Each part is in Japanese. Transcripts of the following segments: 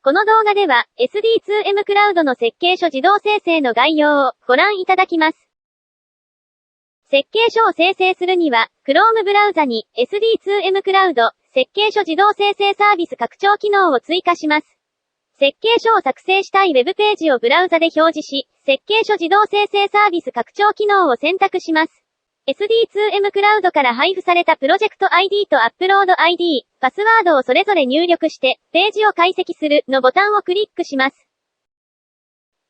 この動画では SD2M クラウドの設計書自動生成の概要をご覧いただきます。設計書を生成するには、Chrome ブラウザに SD2M クラウド設計書自動生成サービス拡張機能を追加します。設計書を作成したいウェブページをブラウザで表示し、設計書自動生成サービス拡張機能を選択します。SD2M クラウドから配布されたプロジェクト ID とアップロード ID、パスワードをそれぞれ入力して、ページを解析するのボタンをクリックします。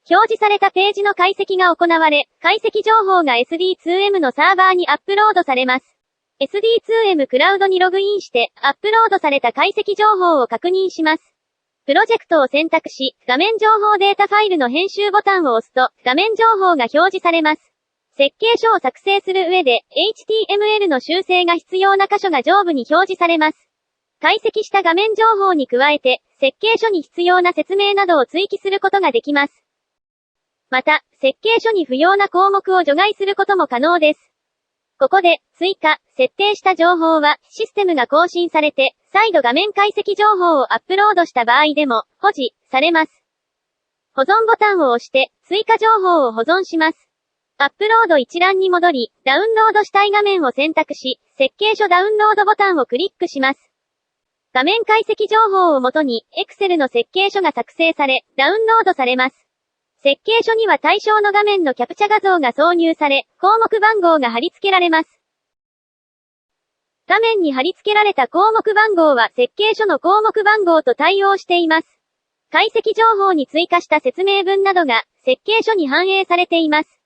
表示されたページの解析が行われ、解析情報が SD2M のサーバーにアップロードされます。SD2M クラウドにログインして、アップロードされた解析情報を確認します。プロジェクトを選択し、画面情報データファイルの編集ボタンを押すと、画面情報が表示されます。設計書を作成する上で、HTML の修正が必要な箇所が上部に表示されます。解析した画面情報に加えて、設計書に必要な説明などを追記することができます。また、設計書に不要な項目を除外することも可能です。ここで、設定した情報は、システムが更新されて、再度画面解析情報をアップロードした場合でも、保持されます。保存ボタンを押して、追加情報を保存します。アップロード一覧に戻り、ダウンロードしたい画面を選択し、設計書ダウンロードボタンをクリックします。画面解析情報をもとに、Excel の設計書が作成され、ダウンロードされます。設計書には対象の画面のキャプチャ画像が挿入され、項目番号が貼り付けられます。画面に貼り付けられた項目番号は設計書の項目番号と対応しています。解析情報に追加した説明文などが設計書に反映されています。